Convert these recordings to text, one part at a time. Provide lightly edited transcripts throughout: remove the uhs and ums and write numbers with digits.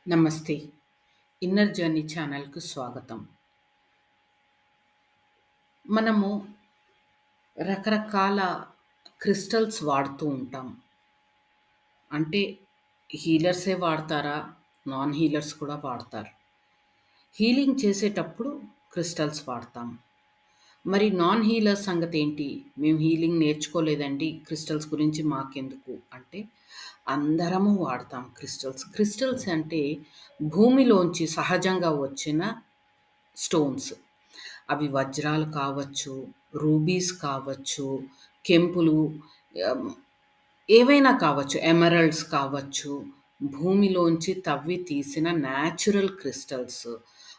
నమస్తే. Inner journey ఛానల్‌కు స్వాగతం. మనము రకరకాల క్రిస్టల్స్ వాడుతూ ఉంటాం. అంటే హీలర్సే వాడతారా? నాన్ హీలర్స్ కూడా వాడతారు. హీలింగ్ చేసేటప్పుడు క్రిస్టల్స్ వాడతాం. మరి నాన్ హీలర్ సంగతేంటి? మేము హీలింగ్ నేర్చుకోలేదండి. క్రిస్టల్స్ గురించి మాకెందుకు అంటే, అందరము వాడతాం క్రిస్టల్స్. క్రిస్టల్స్ అంటే భూమిలోంచి సహజంగా వచ్చిన స్టోన్స్. అవి వజ్రాలు కావచ్చు, రూబీస్ కావచ్చు, కెంపులు ఆహ్, ఏవైనా కావచ్చు, ఎమరల్డ్స్ కావచ్చు, భూమిలోంచి తవ్వి తీసిన న్యాచురల్ క్రిస్టల్స్.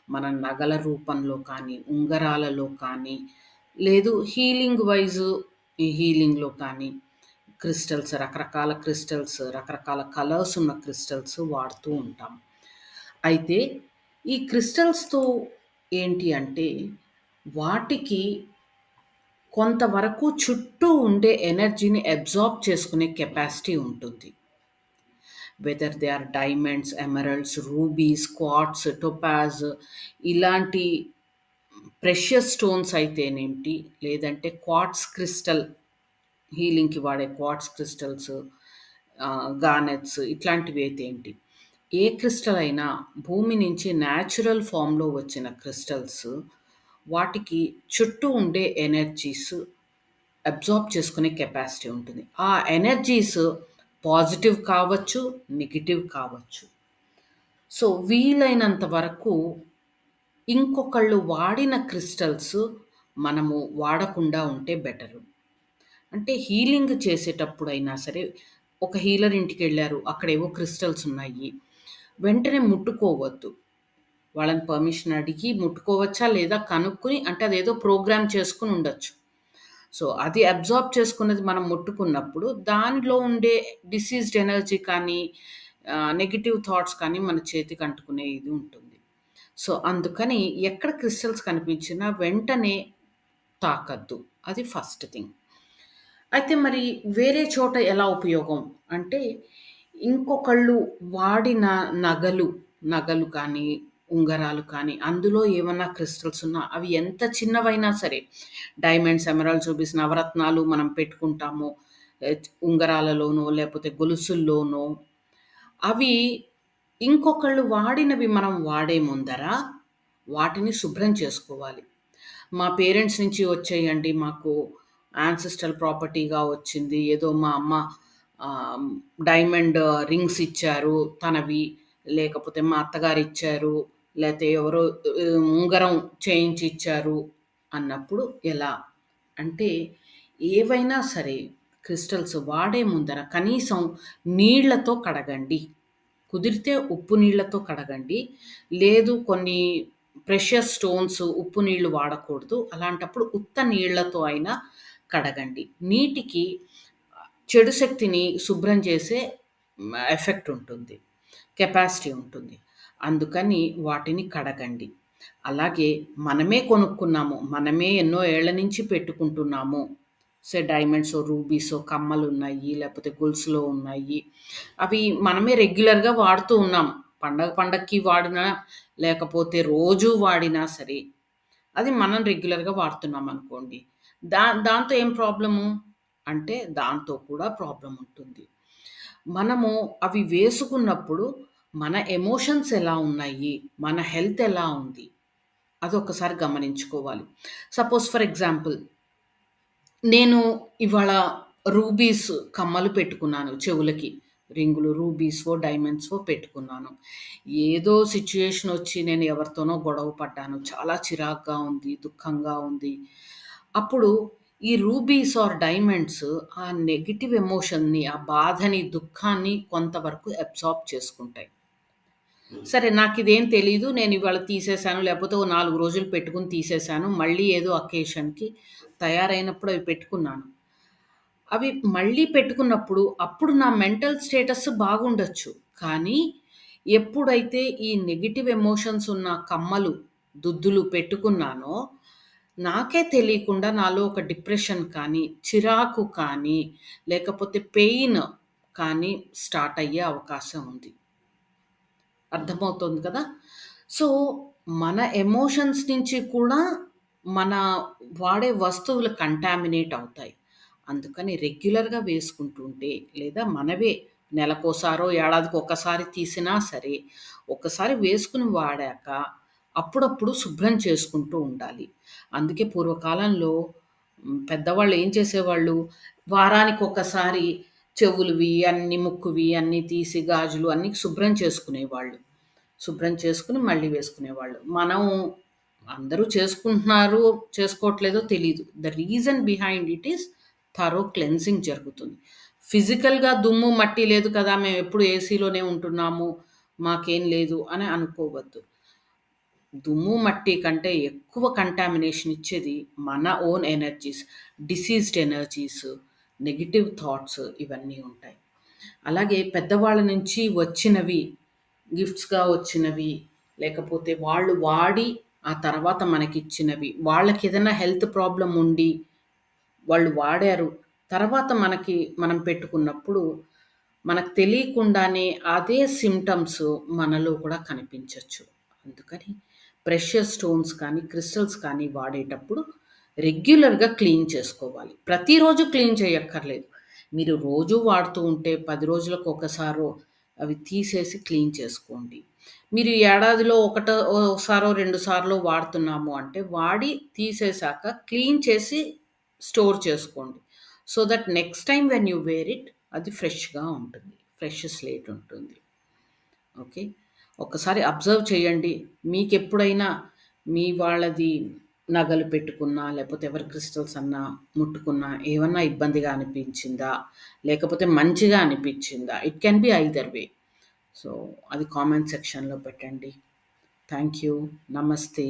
మన నగల రూపంలో కానీ, ఉంగరాలలో కానీ, లేదు హీలింగ్ వైస్ ఈ హీలింగ్‌లో కానీ రకరకాల క్రిస్టల్స్, రకరకాల కలర్స్ ఉన్న క్రిస్టల్స్ వాడుతూ ఉంటాం. అయితే ఈ క్రిస్టల్స్‌తో ఏంటి అంటే, వాటికి కొంతవరకు చుట్టూ ఉండే ఎనర్జీని అబ్జార్బ్ చేసుకునే కెపాసిటీ ఉంటుంది. Whether they are diamonds, emeralds, rubies, quartz, topaz ఇలాంటి ప్రెషియస్ స్టోన్స్ అయితేనేంటి, లేదంటే క్వార్ట్స్ క్రిస్టల్ హీలింగ్‌కి వాడే క్వార్ట్స్ క్రిస్టల్స్, గార్నెట్స్ ఇట్లాంటివి అయితే ఏంటి. ఏ క్రిస్టల్ అయినా భూమి నుంచి న్యాచురల్ ఫామ్‌లో వచ్చిన క్రిస్టల్స్ వాటికి చుట్టూ ఉండే ఎనర్జీస్ అబ్జార్బ్ చేసుకునే కెపాసిటీ ఉంటుంది. ఆ ఎనర్జీస్ పాజిటివ్ కావచ్చు, నెగెటివ్ కావచ్చు. సో, వీలైనంత వరకు ఇంకొకళ్ళు వాడిన క్రిస్టల్స్ మనము వాడకుండా ఉంటే బెటరు. అంటే హీలింగ్ చేసేటప్పుడైనా సరే, ఒక హీలర్ ఇంటికెళ్లారు. అక్కడేవో క్రిస్టల్స్ ఉన్నాయి. వెంటనే ముట్టుకోవద్దు. వాళ్ళని పర్మిషన్ అడిగి ముట్టుకోవచ్చా? లేదా? కనుక్కొని అంటే అదేదో ప్రోగ్రామ్ చేసుకొని ఉండొచ్చు. సో, అది అబ్జార్బ్ చేసుకున్నది మనం ముట్టుకున్నప్పుడు, దానిలో ఉండే డిసీజ్డ్ ఎనర్జీ కానీ, నెగెటివ్ థాట్స్ కానీ మన చేతికి అంటుకునే ఇది ఉంటుంది. సో, అందుకని ఎక్కడ క్రిస్టల్స్ కనిపించినా వెంటనే తాకద్దు. అది ఫస్ట్ థింగ్. అయితే మరి వేరే చోట ఎలా ఉపయోగం? అంటే ఇంకొకళ్ళు వాడిన నగలు, నగలు కానీ, ఉంగరాలు కానీ, అందులో ఏమన్నా క్రిస్టల్స్ ఉన్నా అవి ఎంత చిన్నవైనా సరే డైమండ్స్, ఎమరాల్డ్స్, రూబీస్, నవరత్నాలు మనం పెట్టుకుంటాము. ఉంగరాలలోనో, లేపోతే గొలుసుల్లోనో అవి ఇంకొకళ్ళు వాడినవి మనం వాడే ముందర వాటిని శుభ్రం చేసుకోవాలి. మా పేరెంట్స్ నుంచి వచ్చేయండి మాకు యాన్సెస్ట్రల్ ప్రాపర్టీగా వచ్చింది. ఏదో మా అమ్మ ఆహ్, డైమండ్ రింగ్స్ ఇచ్చారు తనవి. లేకపోతే మా అత్తగారిచ్చారు. లేతే ఎవరో ఉంగరం చేయించి ఇచ్చారు అన్నప్పుడు ఎలా? అంటే ఏవైనా సరే క్రిస్టల్స్ వాడే ముందర కనీసం నీళ్ళతో కడగండి. కుదిరితే ఉప్పు నీళ్ళతో కడగండి. లేదు కొన్ని ప్రెషియస్ స్టోన్స్ ఉప్పు నీళ్లు వాడకూడదు. అలాంటప్పుడు ఉత్త నీళ్ళతో అయినా కడగండి. నీటికి చెడు శక్తిని శుభ్రం చేసే ఎఫెక్ట్ ఉంటుంది. కెపాసిటీ ఉంటుంది. అందుకని వాటిని కడగండి. అలాగే మనమే కొనుక్కున్నాము. మనమే ఎన్నో ఏళ్ల నుంచి పెట్టుకుంటున్నాము. డైమండ్సో, రూబీసో కమ్మలున్నాయి, లేపోతే గొలుసులో ఉన్నాయి. అవి మనమే రెగ్యులర్‌గా వాడుతూ ఉన్నాం. పండగకి వాడినా, లేకపోతే రోజూ వాడినా సరే, అది మనం రెగ్యులర్‌గా వాడుతున్నామనుకోండి. దాంతో ఏం ప్రాబ్లము? అంటే దాంతో కూడా ప్రాబ్లమ్ ఉంటుంది. మనము అవి వేసుకున్నప్పుడు మన ఎమోషన్స్ ఎలా ఉన్నాయి? మన హెల్త్ ఎలా ఉంది? అదొక్కసారి గమనించుకోవాలి. సపోజ్ ఫర్ ఎగ్జాంపుల్ నేను ఇవాళ రూబీస్ కమ్మలు పెట్టుకున్నాను చెవులకి. రింగులు రూబీస్‌వో, డైమండ్స్‌వో పెట్టుకున్నాను. ఏదో సిట్యుయేషనొచ్చి నేను ఎవరితోనో గొడవ పడ్డాను. చాలా చిరాకుగా ఉంది, దుఃఖంగా ఉంది. అప్పుడు ఈ రూబీస్ ఆర్ డైమండ్స్ ఆ నెగెటివ్ ఎమోషన్‌ని, ఆ బాధని, దుఃఖాన్ని కొంతవరకు అబ్సార్బ్ చేసుకుంటాయి. సరే నాకిదేం తెలీదు. నేనివాళ తీసేసాను. లేపోతే ఓ 4 రోజులు పెట్టుకొని తీసేసాను. మళ్ళీ ఏదో అకేషన్‌కి తయారైనప్పుడు అవి పెట్టుకున్నాను. అవి మళ్ళీ పెట్టుకున్నప్పుడు అప్పుడు నా మెంటల్ స్టేటస్ బాగుండొచ్చు. కానీ ఎప్పుడైతే ఈ నెగెటివ్ ఎమోషన్స్ ఉన్న కమ్మలు, దుద్దులు పెట్టుకున్నానో నాకే తెలియకుండా నాలో ఒక డిప్రెషన్ కానీ, చిరాకు కానీ, లేకపోతే పెయిన్ కానీ స్టార్ట్ అయ్యే అవకాశం ఉంది. అర్థమవుతోంది కదా! సో, మన ఎమోషన్స్ నుంచి కూడా మన వాడే వస్తువులు కంటామినేట్ అవుతాయి. అందుకని రెగ్యులర్‌గా వేసుకుంటుంటే లేదా మనవే నెలకోసారో, ఏడాదికి ఒక్కసారి తీసినా సరే, ఒక్కసారి వేసుకొని వాడాక అప్పుడప్పుడు శుభ్రం చేసుకుంటూ ఉండాలి. అందుకే పూర్వకాలంలో పెద్దవాళ్ళు ఏం చేసేవాళ్ళు, వారానికొకసారి చెవులువి అన్నీ, ముక్కువి అన్నీ తీసి గాజులు అన్నీ శుభ్రం చేసుకునేవాళ్ళు. శుభ్రం చేసుకొని మళ్ళీ వేసుకునేవాళ్ళు. మనం అందరూ చేసుకుంటున్నారు, చేసుకోవట్లేదో తెలీదు. The reason behind it is thorough cleansing జరుగుతుంది. ఫిజికల్‌గా దుమ్ము, మట్టి లేదు కదా! మేమెప్పుడు ఏసీలోనే ఉంటున్నాము, మాకేం లేదు అని అనుకోవద్దు. దుమ్ము, మట్టి కంటే ఎక్కువ కంటామినేషన్ ఇచ్చేది మన own energies, diseased energies, negative thoughts ఇవన్నీ ఉంటాయి. అలాగే పెద్దవాళ్ళ నుంచి వచ్చినవి, గిఫ్ట్స్‌గా వచ్చినవి, లేకపోతే వాళ్ళు వాడి ఆ తర్వాత మనకిచ్చినవి, వాళ్ళకేదైనా హెల్త్ ప్రాబ్లమ్ ఉండి వాళ్ళు వాడారు. తర్వాత మనం పెట్టుకున్నప్పుడు, మనకు తెలియకుండానే అదే సింప్టమ్స్ మనలో కూడా కనిపించొచ్చు. అందుకని ప్రెషియస్ స్టోన్స్ కానీ, క్రిస్టల్స్ కానీ వాడేటప్పుడు రెగ్యులర్‌గా క్లీన్ చేసుకోవాలి. ప్రతిరోజు క్లీన్ చేయక్కర్లేదు. మీరు రోజు వాడుతూ ఉంటే 10 రోజులకు ఒకసారో అవి తీసేసి క్లీన్ చేసుకోండి. మీరు ఈ ఏడాదిలో ఓసారో, 2 సార్లో వాడుతున్నాము అంటే, వాడి తీసేశాక క్లీన్ చేసి స్టోర్ చేసుకోండి. So that next time when you wear it అది ఫ్రెష్‌గా ఉంటుంది. ఫ్రెష్ స్లేట్ ఉంటుంది. ఓకే. ఒక్కసారి అబ్జర్వ్ చేయండి. మీకెప్పుడైనా మీ వాళ్ళది నగలు పెట్టుకున్నా, లేపోతే ఎవరి క్రిస్టల్స్ అన్నా ముట్టుకున్నా ఏమన్నా ఇబ్బందిగా అనిపించిందా? లేకపోతే మంచిగా అనిపించిందా? It can be either way. So, అది కామెంట్ సెక్షన్‌లో పెట్టండి. Thank you. నమస్తే.